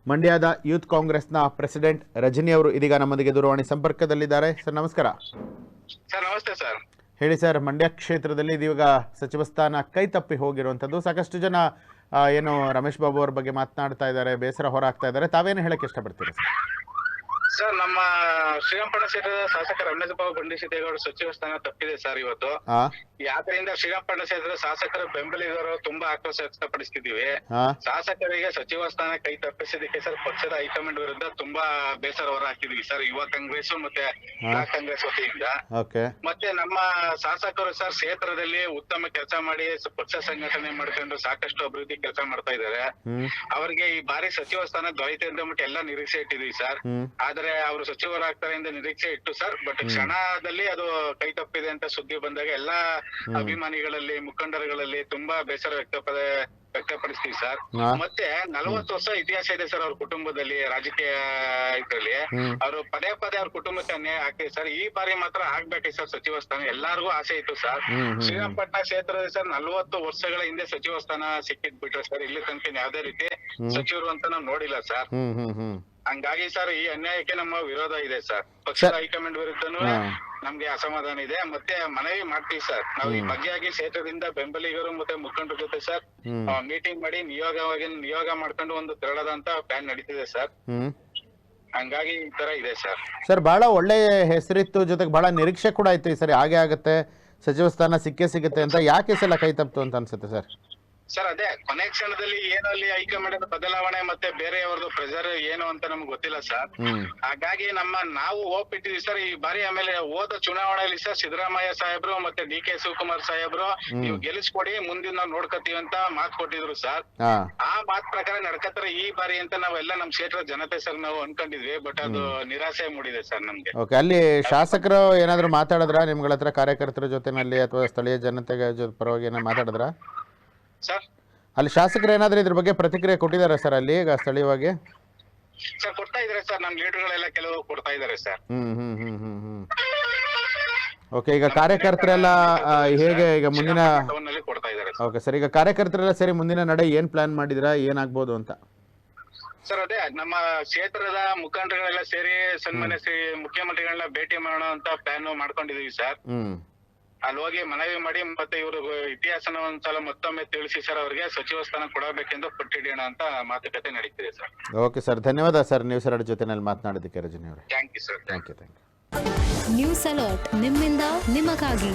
ಮಂಡ್ಯದ ಯೂತ್ ಕಾಂಗ್ರೆಸ್ನ ಪ್ರೆಸಿಡೆಂಟ್ ರಜನಿ ಅವರು ಇದೀಗ ನಮ್ಮೊಂದಿಗೆ ದೂರವಾಣಿ ಸಂಪರ್ಕದಲ್ಲಿದ್ದಾರೆ. ಸರ್ ನಮಸ್ಕಾರ. ಸರ್ ನಮಸ್ತೆ ಸರ್. ಹೇಳಿ ಸರ್, ಮಂಡ್ಯ ಕ್ಷೇತ್ರದಲ್ಲಿ ಇದೀಗ ಸಚಿವ ಸ್ಥಾನ ಕೈ ತಪ್ಪಿ ಹೋಗಿರುವಂಥದ್ದು, ಸಾಕಷ್ಟು ಜನ ಏನು ರಮೇಶ್ ಬಾಬು ಅವ್ರ ಬಗ್ಗೆ ಮಾತನಾಡ್ತಾ ಇದ್ದಾರೆ, ಬೇಸರ ಹೊರಾಗ್ತಾ ಇದ್ದಾರೆ. ತಾವೇನು ಹೇಳಕ್ಕೆ ಇಷ್ಟಪಡ್ತೀರಿ ಸರ್? ಸರ್, ನಮ್ಮ ಶ್ರೀರಂಗಪಟ್ಟಣ ಕ್ಷೇತ್ರದ ಶಾಸಕ ರಮೇಶ್ ಬಾಬು ಬಂಡಿಸಿದ್ದೇಗೌಡ ಸಚಿವ ಸ್ಥಾನ ತಪ್ಪಿದೆ ಸರ್ ಇವತ್ತು. ಯಾತ್ರೆಯಿಂದ ಶ್ರೀರಂಗಪಟ್ಟಣ ಕ್ಷೇತ್ರದ ಶಾಸಕರ ಬೆಂಬಲಿಗರು ತುಂಬಾ ಆಕ್ರೋಶ ವ್ಯಕ್ತಪಡಿಸ್ತಿದ್ದೀವಿ. ಶಾಸಕರಿಗೆ ಸಚಿವ ಸ್ಥಾನ ಕೈ ತಪ್ಪಿಸಿದಕ್ಕೆ ಸರ್ ಪಕ್ಷದ ಹೈಕಮಾಂಡ್ ವಿರುದ್ಧ ತುಂಬಾ ಬೇಸರ ಹೊರಹಾಕಿದ್ವಿ ಸರ್, ಯುವ ಕಾಂಗ್ರೆಸ್ ಮತ್ತೆ ಬ್ಲಾಕ್ ಕಾಂಗ್ರೆಸ್ ವತಿಯಿಂದ. ಮತ್ತೆ ನಮ್ಮ ಶಾಸಕರು ಸರ್ ಕ್ಷೇತ್ರದಲ್ಲಿ ಉತ್ತಮ ಕೆಲಸ ಮಾಡಿ ಪಕ್ಷ ಸಂಘಟನೆ ಮಾಡ್ಕೊಂಡು ಸಾಕಷ್ಟು ಅಭಿವೃದ್ಧಿ ಕೆಲಸ ಮಾಡ್ತಾ ಇದ್ದಾರೆ. ಅವರಿಗೆ ಈ ಬಾರಿ ಸಚಿವ ಸ್ಥಾನ ದೊರೆಯುತ್ತೆ ಅಂತ ಬಿಟ್ಟು ಎಲ್ಲಾ ನಿರೀಕ್ಷೆ ಇಟ್ಟಿದ್ವಿ ಸರ್. ಆದ್ರೆ ಅವರು ಸಚಿವರಾಗ್ತಾರೆ ಅಂತ ನಿರೀಕ್ಷೆ ಇಟ್ಟು ಸರ್, ಬಟ್ ಕ್ಷಣದಲ್ಲಿ ಅದು ಕೈ ತಪ್ಪಿದೆ ಅಂತ ಸುದ್ದಿ ಬಂದಾಗ ಎಲ್ಲಾ ಅಭಿಮಾನಿಗಳಲ್ಲಿ ಮುಖಂಡರುಗಳಲ್ಲಿ ತುಂಬಾ ಬೇಸರ ವ್ಯಕ್ತಪಡಿಸ್ತೀವಿ ಸರ್. ಮತ್ತೆ 40 ವರ್ಷ ಇತಿಹಾಸ ಇದೆ ಸರ್ ಅವ್ರ ಕುಟುಂಬದಲ್ಲಿ, ರಾಜಕೀಯ ಇದ್ರಲ್ಲಿ ಅವರು ಪದೇ ಪದೇ ಅವ್ರ ಕುಟುಂಬಕ್ಕೆ ಅನ್ಯಾಯ ಆಗ್ತಿದೆ ಸರ್. ಈ ಬಾರಿ ಮಾತ್ರ ಆಗ್ಬೇಕು ಸರ್ ಸಚಿವ ಸ್ಥಾನ, ಎಲ್ಲಾರ್ಗು ಆಸೆ ಇತ್ತು ಸರ್. ಶ್ರೀರಂಗಪಟ್ಟಣ ಕ್ಷೇತ್ರದ ಸರ್ 40 ವರ್ಷಗಳ ಹಿಂದೆ ಸಚಿವ ಸ್ಥಾನ ಸಿಕ್ಕಿದ್ ಬಿಟ್ರೆ ಸರ್, ಇಲ್ಲಿ ತನಕ ಯಾವ್ದೇ ರೀತಿ ಸಚಿವರು ಅಂತ ನಾವ್ ನೋಡಿಲ್ಲ ಸರ್. ಹಂಗಾಗಿ ಸರ್ ಈ ಅನ್ಯಾಯಕ್ಕೆ ನಮ್ಮ ವಿರೋಧ ಇದೆ ಸರ್. ಪಕ್ಷದ ಹೈಕಮಾಂಡ್ ವಿರುದ್ಧನೂ ನಮ್ಗೆ ಅಸಮಾಧಾನ ಇದೆ. ಮತ್ತೆ ಮನವಿ ಮಾಡ್ತೀವಿ ಸರ್, ನಾವು ಈ ಬಗೆಯಾಗಿ ಕ್ಷೇತ್ರದಿಂದ ಬೆಂಬಲಿಗರು ಮತ್ತೆ ಮುಖಂಡರ ಜೊತೆ ಸರ್ ಮೀಟಿಂಗ್ ಮಾಡಿ ನಿಯೋಗ ಮಾಡ್ಕೊಂಡು ಒಂದು ತೆರಳದಂತ ಪ್ಲಾನ್ ನಡೀತಿದೆ ಸರ್. ಹಂಗಾಗಿ ಈ ತರ ಇದೆ ಸರ್. ಸರ್, ಬಹಳ ಒಳ್ಳೆ ಹೆಸರಿತ್ತು, ಜೊತೆಗೆ ಬಹಳ ನಿರೀಕ್ಷೆ ಕೂಡ ಇತ್ತು ಈ ಸರಿ ಹಾಗೆ ಆಗುತ್ತೆ, ಸಚಿವ ಸ್ಥಾನ ಸಿಕ್ಕೇ ಸಿಗುತ್ತೆ ಅಂತ. ಯಾಕೆ ಸಲ ಕೈ ತಪ್ಪಿತು ಅಂತ ಅನ್ಸುತ್ತೆ ಸರ್? ಸರ್ ಅದೇ ಕೊನೆ ಕ್ಷಣದಲ್ಲಿ ಏನು ಅಲ್ಲಿ ಹೈಕಮಾಂಡ್ ಬದಲಾವಣೆ ಮತ್ತೆ ಬೇರೆಯವ್ರದ್ದು ಪ್ರೆಷರ್ ಏನು ಅಂತ ನಮ್ಗೆ ಗೊತ್ತಿಲ್ಲ ಸರ್. ಹಾಗಾಗಿ ನಾವು ಹೋಪ್ ಇಟ್ಟಿದ್ವಿ ಸರ್ ಈ ಬಾರಿ. ಆಮೇಲೆ ಹೋದ ಚುನಾವಣೆಯಲ್ಲಿ ಸರ್ ಸಿದ್ದರಾಮಯ್ಯ ಸಾಹೇಬ್ರು ಮತ್ತೆ DK ಶಿವಕುಮಾರ್ ಸಾಹೇಬ್ರು ನೀವು ಗೆಲ್ಲಿಸ್ಕೊಡಿ, ಮುಂದಿನ ನಾವು ನೋಡ್ಕೊತೀವಿ ಅಂತ ಮಾತು ಕೊಟ್ಟಿದ್ರು ಸರ್. ಆ ಮಾತ್ ಪ್ರಕಾರ ನಡ್ಕತ್ತಾರೆ ಈ ಬಾರಿ ಅಂತ ನಾವೆಲ್ಲ ನಮ್ ಕ್ಷೇತ್ರದ ಜನತೆ ಸರ್ ನಾವು ಅನ್ಕೊಂಡಿದ್ವಿ. ಬಟ್ ಅದು ನಿರಾಸೆ ಮೂಡಿದೆ ಸರ್ ನಮ್ಗೆ. ಅಲ್ಲಿ ಶಾಸಕರು ಏನಾದ್ರು ಮಾತಾಡಿದ್ರ ನಿಮ್ಗಳ ಹತ್ರ, ಕಾರ್ಯಕರ್ತರ ಜೊತೆನಲ್ಲಿ ಅಥವಾ ಸ್ಥಳೀಯ ಜನತೆಗೆ ಪರವಾಗಿ ಏನಾದ್ರು ಮಾತಾಡಿದ್ರ ಸರ್? ಅಲ್ಲಿ ಶಾಸಕರು ಏನಾದ್ರೂ ಇದ್ರ ಬಗ್ಗೆ ಪ್ರತಿಕ್ರಿಯೆ ಕೊಟ್ಟಿದ್ದಾರೆ ಸರ್ ಅಲ್ಲಿ ಈಗ ಸ್ಥಳೀಯವಾಗಿ? ಸರ್ ಕೊಡ್ತಾ ಇದಾರೆ ಸರ್, ನಮ್ ಲೀಡರ್ಗಳೆಲ್ಲ ಕೆಲವು ಕೊಡ್ತಾ ಇದಾರೆ ಸರ್. ಓಕೆ, ಈಗ ಕಾರ್ಯಕರ್ತರೆಲ್ಲ ಹೇಗೆ ಈಗ ಮುಂದಿನ ಕೊಡ್ತಾ ಇದಾರೆ? ಓಕೆ ಸರ್, ಈಗ ಕಾರ್ಯಕರ್ತರೆಲ್ಲ ಸರಿ ಮುಂದಿನ ನಡೆ ಏನ್ ಪ್ಲಾನ್ ಮಾಡಿದ್ರಾ, ಏನಾಗ್ಬೋದು ಅಂತ? ಸರ್ ಅದೇ ನಮ್ಮ ಕ್ಷೇತ್ರದ ಮುಖಂಡರುಗಳೆಲ್ಲ ಸೇರಿ ಸನ್ಮಾನ್ಯ ಶ್ರೀ ಮುಖ್ಯಮಂತ್ರಿಗಳನ್ನ ಭೇಟಿ ಮಾಡೋಣ ಅಂತ ಪ್ಲಾನ್ ಮಾಡ್ಕೊಂಡಿದೀವಿ ಸರ್. ಅಲ್ಲಿ ಹೋಗಿ ಮನವಿ ಮಾಡಿ ಮತ್ತೆ ಇವರು ಇತಿಹಾಸನ ಒಂದ್ಸಲ ಮತ್ತೊಮ್ಮೆ ತಿಳಿಸಿ ಸರ್ ಅವ್ರಿಗೆ ಸಚಿವ ಸ್ಥಾನ ಕೊಡಬೇಕೆಂದು ಪಟ್ಟಿಡೋಣ ಅಂತ ಮಾತುಕತೆ ನಡೀತಿದೆ ಸರ್. ಓಕೆ ಸರ್, ಧನ್ಯವಾದ ಸರ್ ನ್ಯೂಸ್ ಅಲರ್ಟ್ ಜೊತೆನಲ್ಲಿ ಮಾತನಾಡಿದ್ದಕ್ಕೆ ರಜನಿ ಅವರೇ. Thank you sir. Thank you. News Alert ನಿಮ್ಮಿಂದ ನಿಮಗಾಗಿ.